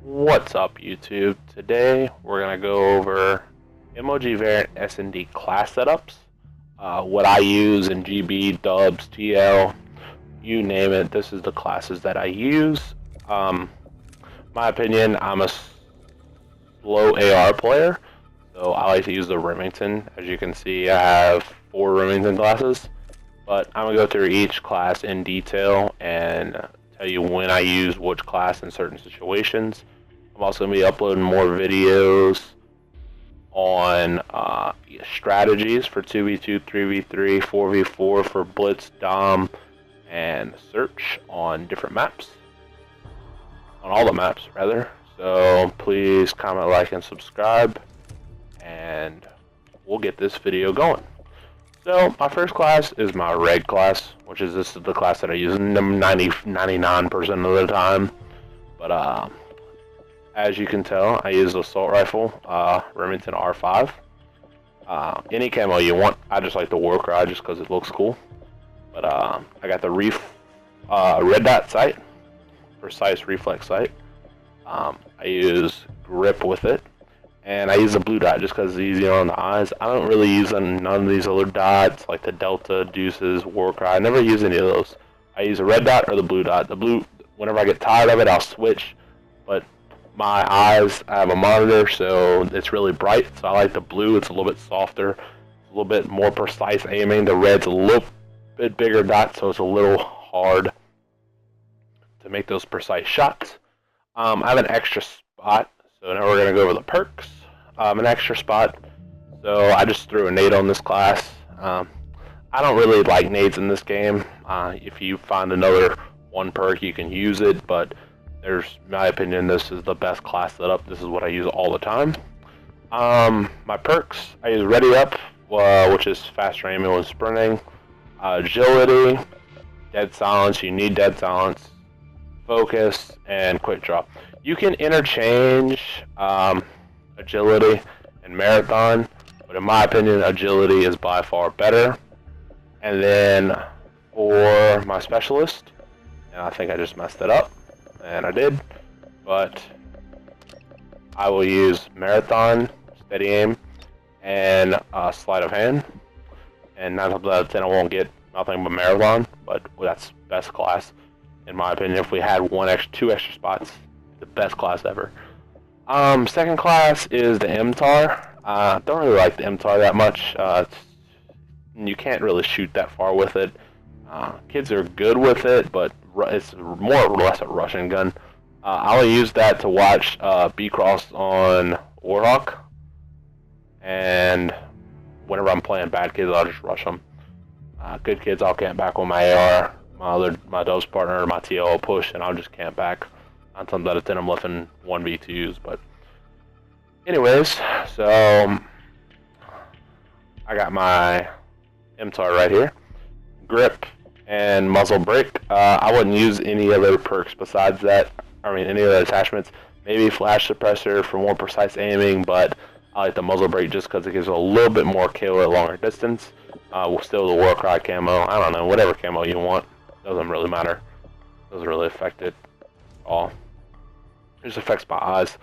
What's up, YouTube? Today we're gonna go over MOG Variant S&D class setups. What I use in GB, Dubs, TL, you name it. This is the classes that I use. My opinion, I'm a slow AR player, so I like to use the Remington. As you can see, I have 4 Remington classes, but I'm gonna go through each class in detail and tell you when I use which class in certain situations. I'm also going to be uploading more videos on strategies for 2v2, 3v3, 4v4 for Blitz, Dom, and Search on different maps. On all the maps, rather. So please comment, like, and subscribe, and we'll get this video going. So my first class is my Red class, which is this is the class that I use 99% of the time. But as you can tell, I use the assault rifle, Remington R5. Any camo you want. I just like the war cry just because it looks cool. But I got the red dot sight, precise reflex sight. I use grip with it, and I use the blue dot just because it's easier on the eyes. I don't really use none of these other dots like the Delta, Deuces, war cry. I never use any of those. I use a red dot or the blue dot. The blue, whenever I get tired of it, I'll switch. But my eyes, I have a monitor, so it's really bright, so I like the blue. It's a little bit softer, a little bit more precise aiming. The red's a little bit bigger dot, so it's a little hard to make those precise shots. I have an extra spot, so now we're going to go over the perks. An extra spot, so I just threw a nade on this class. I don't really like nades in this game. If you find another one perk, you can use it, but there's, in my opinion, this is the best class setup. This is what I use all the time. My perks, I use Ready Up, which is faster aiming when sprinting. Agility, Dead Silence, you need Dead Silence. Focus, and Quick Draw. You can interchange Agility and Marathon, but in my opinion, Agility is by far better. And then for my Specialist, and I think I just messed it up. And I did, but I will use Marathon, Steady Aim, and Sleight of Hand. And 9 times out of 10, I won't get nothing but Marathon, but that's best class, in my opinion. If we had 2 extra spots, the best class ever. Second class is the MTAR. Don't really like the MTAR that much. You can't really shoot that far with it. Kids are good with it, but it's more or less a Russian gun. I'll use that to watch B-Cross on Warhawk, and whenever I'm playing bad kids, I'll just rush them. Good kids, I'll camp back with my AR. My Dubs partner, my TL will push, and I'll just camp back. 9 times out of 10, I'm left in 1v2s. But anyways, so I got my MTAR right here. Grip and muzzle brake. I wouldn't use any other perks besides that. I mean, any other attachments. Maybe flash suppressor for more precise aiming, but I like the muzzle brake just because it gives a little bit more KO at longer distance. Still the war cry camo. I don't know, whatever camo you want. Doesn't really matter. Doesn't really affect it at all. It just affects my eyes.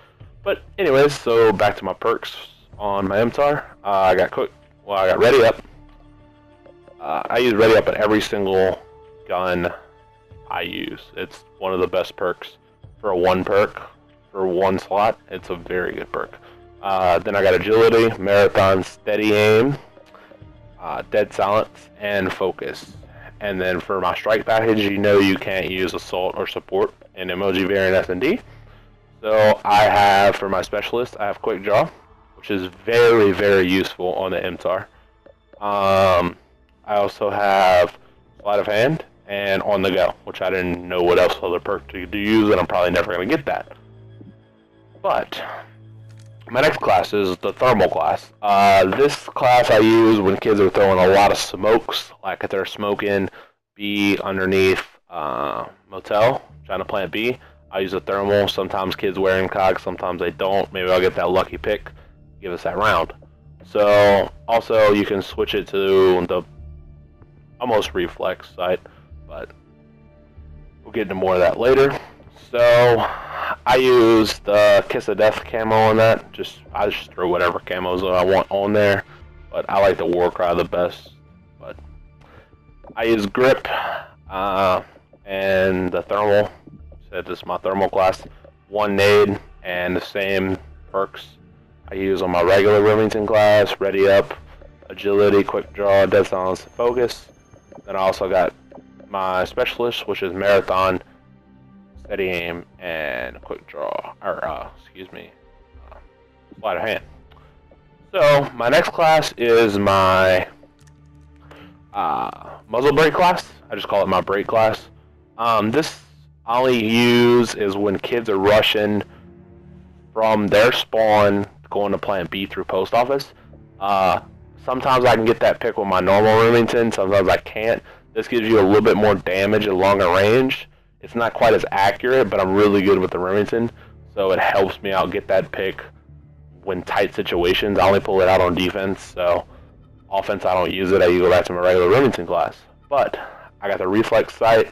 But anyways, so back to my perks on my MTAR. I got Ready Up. I use Ready Up at every single gun I use. It's one of the best perks for a 1 perk for 1 slot. It's a very good perk. Then I got Agility, Marathon, Steady Aim, Dead Silence, and Focus. And then for my strike package, you know you can't use Assault or Support in MOG Variant S&D. So I have, for my Specialist, I have Quick Draw, which is very, very useful on the MTAR. I also have Sleight of Hand and On the Go, which I didn't know what else other perk to use, and I'm probably never going to get that. But my next class is the Thermal class. This class I use when kids are throwing a lot of smokes, like if they're smoking B underneath motel, trying to plant B. I use a Thermal. Sometimes kids wearing cogs, sometimes they don't. Maybe I'll get that lucky pick, give us that round. So also you can switch it to the almost reflex sight, but we'll get into more of that later. So I use the Kiss of Death camo on that. I just throw whatever camos I want on there, but I like the Warcry the best. But I use grip and the thermal. So this is my thermal class. 1 nade and the same perks I use on my regular Remington class. Ready up, agility, quick draw, dead silence, focus. Then I also got my specialist, which is marathon, steady aim, and quick draw, or sleight of hand. So my next class is my muzzle brake class. I just call it my brake class. This I only use is when kids are rushing from their spawn going to plant B through post office. Sometimes I can get that pick with my normal Remington, sometimes I can't. This gives you a little bit more damage at longer range. It's not quite as accurate, but I'm really good with the Remington, so it helps me out get that pick when tight situations. I only pull it out on defense, so offense I don't use it. I go back to my regular Remington class. But I got the reflex sight,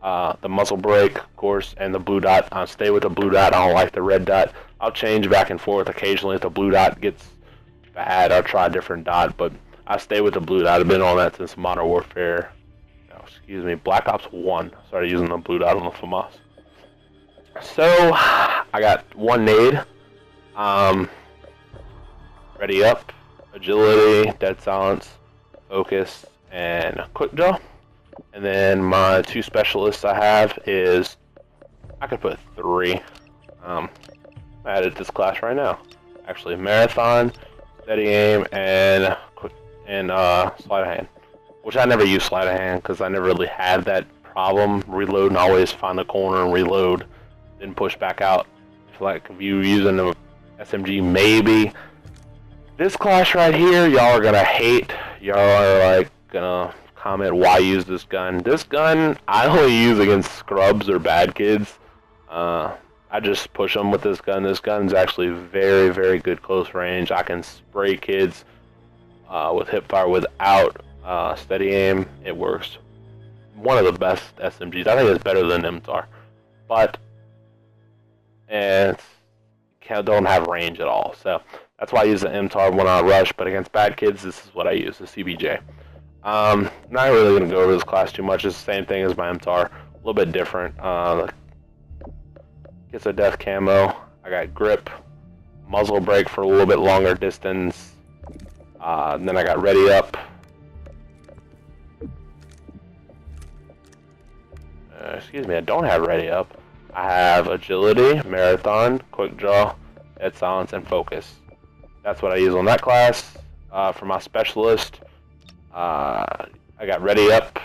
the muzzle brake, of course, and the blue dot. I stay with the blue dot. I don't like the red dot. I'll change back and forth occasionally if the blue dot gets bad. I'll try a different dot, but I stay with the blue dot. I've been on that since Modern Warfare. Black Ops 1. Started using the blue dot on the FAMAS. So I got 1 nade. Ready up, agility, dead silence, focus, and quick draw. And then my 2 specialists I have is, I could put 3. I added this class right now. Actually, marathon, steady aim, and quick sleight of hand. Which I never use sleight of hand because I never really had that problem. Reload and always find the corner and reload, then push back out. Like if you're using the SMG, maybe. This class right here, y'all are gonna hate. Y'all are like gonna comment why I use this gun. This gun I only use against scrubs or bad kids. I just push them with this gun. This gun's actually very, very good close range. I can spray kids with hipfire without steady aim. It works. One of the best SMGs. I think it's better than MTAR, but don't have range at all. So that's why I use the MTAR when I rush. But against bad kids, this is what I use, the CBJ. Not really gonna go over this class too much. It's the same thing as my MTAR, a little bit different. Gets a death camo. I got grip, muzzle brake for a little bit longer distance. Then I got ready up. Excuse me, I don't have ready up. I have agility, marathon, quick draw, dead silence, and focus. That's what I use on that class. For my specialist, I got ready up,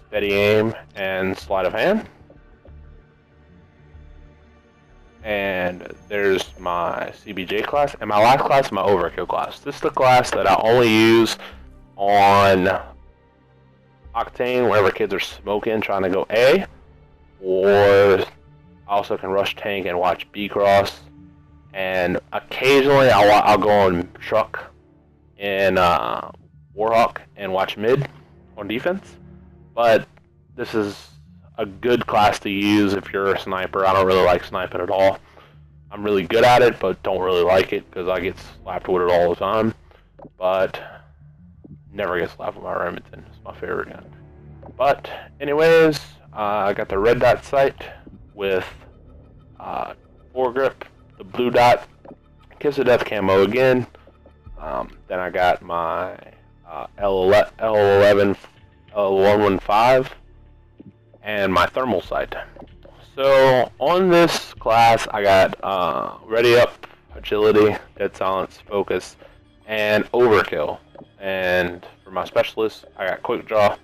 steady aim, and sleight of hand. And there's my CBJ class, and my last class is my overkill class. This is the class that I only use on Octane whenever kids are smoking, trying to go A, or I also can rush tank and watch B cross, and occasionally I'll go on truck in Warhawk and watch mid on defense. But this is a good class to use if you're a sniper. I don't really like sniping at all. I'm really good at it, but don't really like it because I get slapped with it all the time. But never get slapped with my Remington. It's my favorite gun. But anyways, I got the red dot sight with foregrip, the blue dot, Kiss of Death camo again. Then I got my L11, L115, and my thermal sight. So on this class, I got ready up, agility, dead silence, focus, and overkill. And for my specialist, I got quick draw,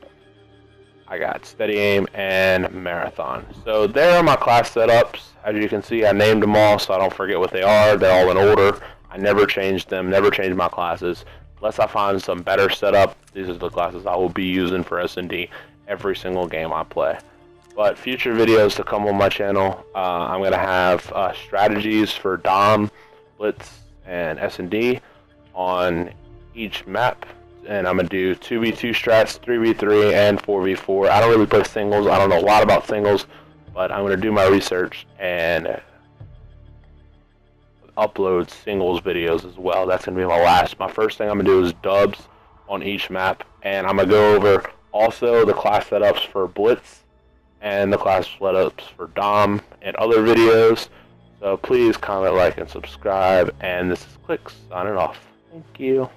I got steady aim, and marathon. So there are my class setups. As you can see, I named them all so I don't forget what they are. They're all in order. I never changed them, never changed my classes. Unless I find some better setup, these are the classes I will be using for S&D every single game I play. But future videos to come on my channel, I'm going to have strategies for Dom, Blitz, and S&D on each map. And I'm going to do 2v2 strats, 3v3, and 4v4. I don't really play singles. I don't know a lot about singles. but I'm going to do my research and upload singles videos as well. That's going to be my first thing I'm going to do is dubs on each map, and I'm going to go over also the class setups for Blitz and the class setups for Dom and other videos. So please comment, like, and subscribe, and this is Clix signing off. Thank you.